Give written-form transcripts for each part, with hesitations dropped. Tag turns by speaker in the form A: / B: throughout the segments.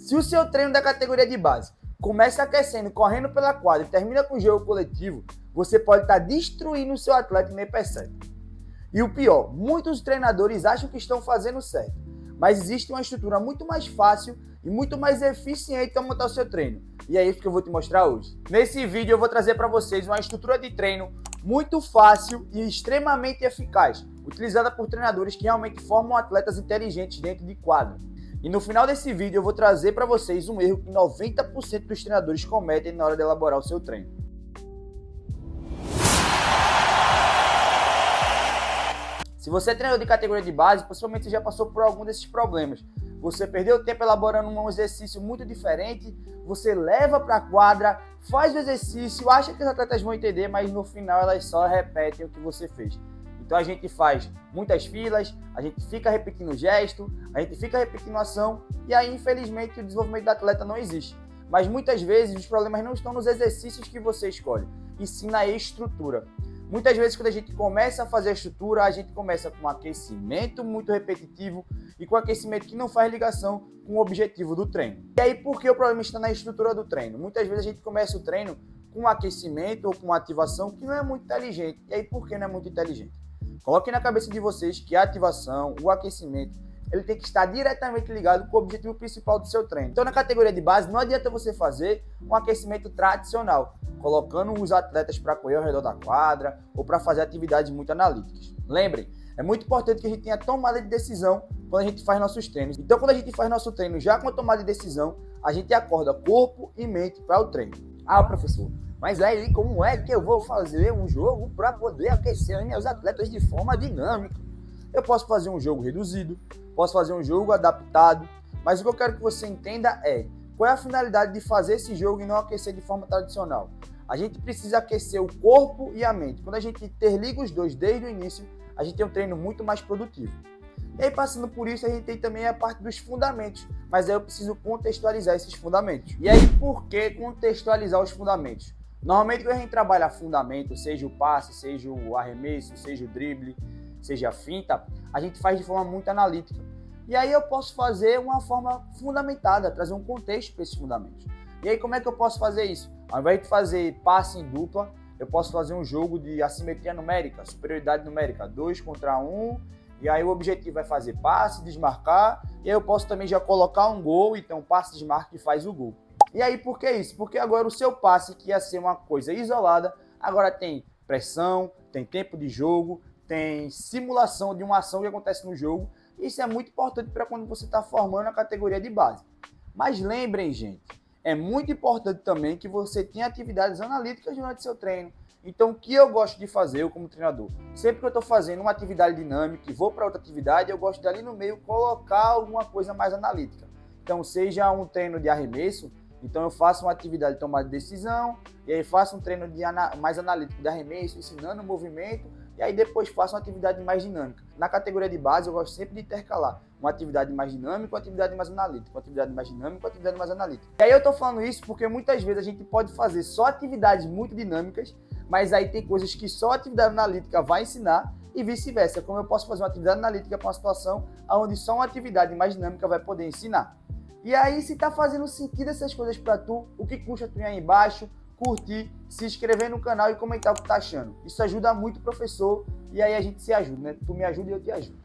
A: Se o seu treino da categoria de base começa aquecendo, correndo pela quadra e termina com o jogo coletivo, você pode estar destruindo o seu atleta e nem percebe. E o pior, muitos treinadores acham que estão fazendo certo, mas existe uma estrutura muito mais fácil e muito mais eficiente para montar o seu treino. E é isso que eu vou te mostrar hoje. Nesse vídeo eu vou trazer para vocês uma estrutura de treino muito fácil e extremamente eficaz, utilizada por treinadores que realmente formam atletas inteligentes dentro de quadra. E no final desse vídeo eu vou trazer para vocês um erro que 90% dos treinadores cometem na hora de elaborar o seu treino. Se você é treinador de categoria de base, possivelmente você já passou por algum desses problemas. Você perdeu tempo elaborando um exercício muito diferente, você leva para a quadra, faz o exercício, acha que os atletas vão entender, mas no final elas só repetem o que você fez. Então a gente faz muitas filas, a gente fica repetindo o gesto, a gente fica repetindo a ação, e aí infelizmente o desenvolvimento do atleta não existe. Mas muitas vezes os problemas não estão nos exercícios que você escolhe, e sim na estrutura. Muitas vezes quando a gente começa a fazer a estrutura, a gente começa com um aquecimento muito repetitivo e com aquecimento que não faz ligação com o objetivo do treino. E aí por que o problema está na estrutura do treino? Muitas vezes a gente começa o treino com um aquecimento ou com uma ativação que não é muito inteligente. E aí por que não é muito inteligente? Coloquem na cabeça de vocês que a ativação, o aquecimento, ele tem que estar diretamente ligado com o objetivo principal do seu treino. Então na categoria de base não adianta você fazer um aquecimento tradicional, colocando os atletas para correr ao redor da quadra ou para fazer atividades muito analíticas. Lembrem, é muito importante que a gente tenha tomada de decisão quando a gente faz nossos treinos. Então quando a gente faz nosso treino já com a tomada de decisão, a gente acorda corpo e mente para o treino.
B: Ah, professor, mas aí como é que eu vou fazer um jogo para poder aquecer meus atletas de forma dinâmica?
A: Eu posso fazer um jogo reduzido, posso fazer um jogo adaptado, mas o que eu quero que você entenda é qual é a finalidade de fazer esse jogo e não aquecer de forma tradicional. A gente precisa aquecer o corpo e a mente. Quando a gente interliga os dois desde o início, a gente tem um treino muito mais produtivo. E aí, passando por isso, a gente tem também a parte dos fundamentos, mas aí eu preciso contextualizar esses fundamentos. E aí, por que contextualizar os fundamentos? Normalmente, quando a gente trabalha fundamento, seja o passe, seja o arremesso, seja o drible, seja a finta, a gente faz de forma muito analítica. E aí eu posso fazer uma forma fundamentada, trazer um contexto para esses fundamentos. E aí como é que eu posso fazer isso? Ao invés de fazer passe em dupla, eu posso fazer um jogo de assimetria numérica, superioridade numérica, 2 contra 1, e aí o objetivo é fazer passe, desmarcar, e aí eu posso também já colocar um gol, então passe, desmarque e faz o gol. E aí por que isso? Porque agora o seu passe, que ia ser uma coisa isolada, agora tem pressão, tem tempo de jogo, tem simulação de uma ação que acontece no jogo. Isso é muito importante para quando você está formando a categoria de base. Mas lembrem, gente, é muito importante também que você tenha atividades analíticas durante seu treino. Então, o que eu gosto de fazer, eu como treinador, sempre que eu estou fazendo uma atividade dinâmica e vou para outra atividade, eu gosto de ali no meio colocar alguma coisa mais analítica. Então, seja um treino de arremesso, então eu faço uma atividade de tomada de decisão, e aí faço um treino mais analítico de arremesso, ensinando o movimento, e aí depois faço uma atividade mais dinâmica. Na categoria de base, eu gosto sempre de intercalar uma atividade mais dinâmica, uma atividade mais analítica, uma atividade mais dinâmica, uma atividade mais analítica. E aí eu tô falando isso porque muitas vezes a gente pode fazer só atividades muito dinâmicas, mas aí tem coisas que só a atividade analítica vai ensinar e vice-versa. Como eu posso fazer uma atividade analítica para uma situação onde só uma atividade mais dinâmica vai poder ensinar. E aí, se tá fazendo sentido essas coisas para tu, o que custa tu ir aí embaixo, curtir, se inscrever no canal e comentar o que tá achando. Isso ajuda muito o professor e aí a gente se ajuda, né? Tu me ajuda e eu te ajudo.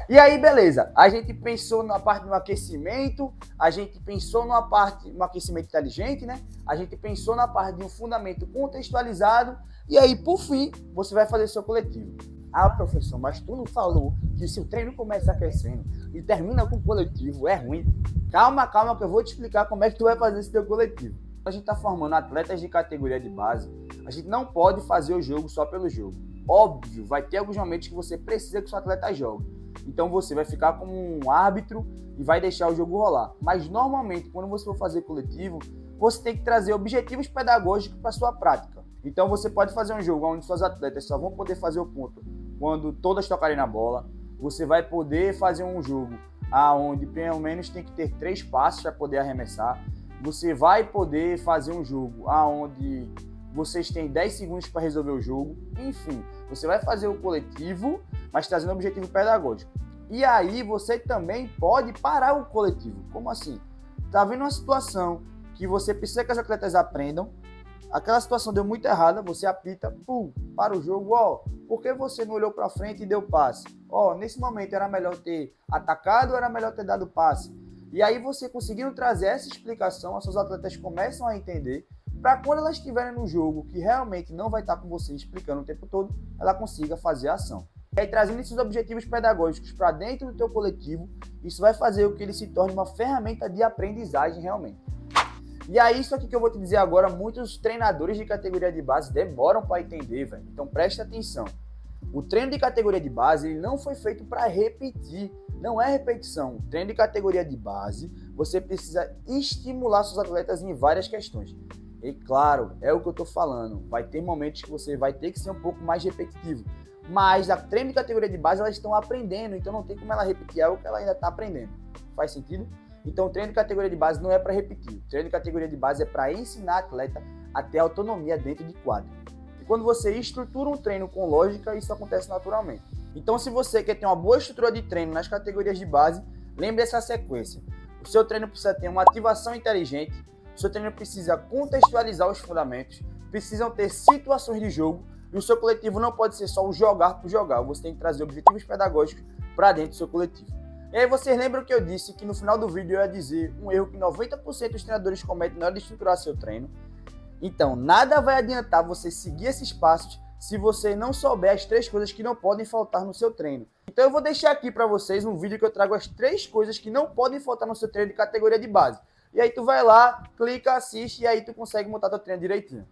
A: E aí, beleza. A gente pensou na parte do aquecimento, a gente pensou numa parte, no aquecimento inteligente, né? A gente pensou na parte de um fundamento contextualizado e aí, por fim, você vai fazer seu coletivo.
B: Ah, professor, mas tu não falou que se o treino começa aquecendo e termina com o coletivo, é ruim.
A: Calma, que eu vou te explicar como é que tu vai fazer esse teu coletivo. A gente está formando atletas de categoria de base, a gente não pode fazer o jogo só pelo jogo. Óbvio, vai ter alguns momentos que você precisa que o seu atleta jogue. Então você vai ficar como um árbitro e vai deixar o jogo rolar. Mas normalmente, quando você for fazer coletivo, você tem que trazer objetivos pedagógicos para sua prática. Então você pode fazer um jogo onde suas atletas só vão poder fazer o ponto quando todas tocarem na bola. Você vai poder fazer um jogo onde pelo menos tem que ter 3 passes para poder arremessar. Você vai poder fazer um jogo onde vocês têm 10 segundos para resolver o jogo. Enfim, você vai fazer o coletivo, mas trazendo um objetivo pedagógico. E aí você também pode parar o coletivo. Como assim? Tá vendo uma situação que você precisa que as atletas aprendam, aquela situação deu muito errada, você apita, para o jogo, por que você não olhou para frente e deu passe? Nesse momento era melhor ter atacado ou era melhor ter dado passe? E aí você conseguindo trazer essa explicação, as suas atletas começam a entender, para quando elas estiverem no jogo, que realmente não vai estar com você explicando o tempo todo, ela consiga fazer a ação. E aí, trazendo esses objetivos pedagógicos para dentro do teu coletivo, isso vai fazer com que ele se torne uma ferramenta de aprendizagem realmente. E aí, isso aqui que eu vou te dizer agora, muitos treinadores de categoria de base demoram para entender, velho. Então presta atenção. O treino de categoria de base ele não foi feito para repetir, não é repetição. O treino de categoria de base, você precisa estimular seus atletas em várias questões. E claro, é o que eu estou falando, vai ter momentos que você vai ter que ser um pouco mais repetitivo. Mas a treino de categoria de base, elas estão aprendendo, então não tem como ela repetir algo que ela ainda está aprendendo. Faz sentido? Então o treino de categoria de base não é para repetir. O treino de categoria de base é para ensinar a atleta a ter autonomia dentro de quadro. E quando você estrutura um treino com lógica, isso acontece naturalmente. Então se você quer ter uma boa estrutura de treino nas categorias de base, lembre essa sequência. O seu treino precisa ter uma ativação inteligente, o seu treino precisa contextualizar os fundamentos, precisam ter situações de jogo, e o seu coletivo não pode ser só o jogar por jogar, você tem que trazer objetivos pedagógicos para dentro do seu coletivo. E aí vocês lembram que eu disse que no final do vídeo eu ia dizer um erro que 90% dos treinadores cometem na hora de estruturar seu treino? Então, nada vai adiantar você seguir esses passos se você não souber as 3 coisas que não podem faltar no seu treino. Então eu vou deixar aqui para vocês um vídeo que eu trago as 3 coisas que não podem faltar no seu treino de categoria de base. E aí tu vai lá, clica, assiste e aí tu consegue montar teu treino direitinho.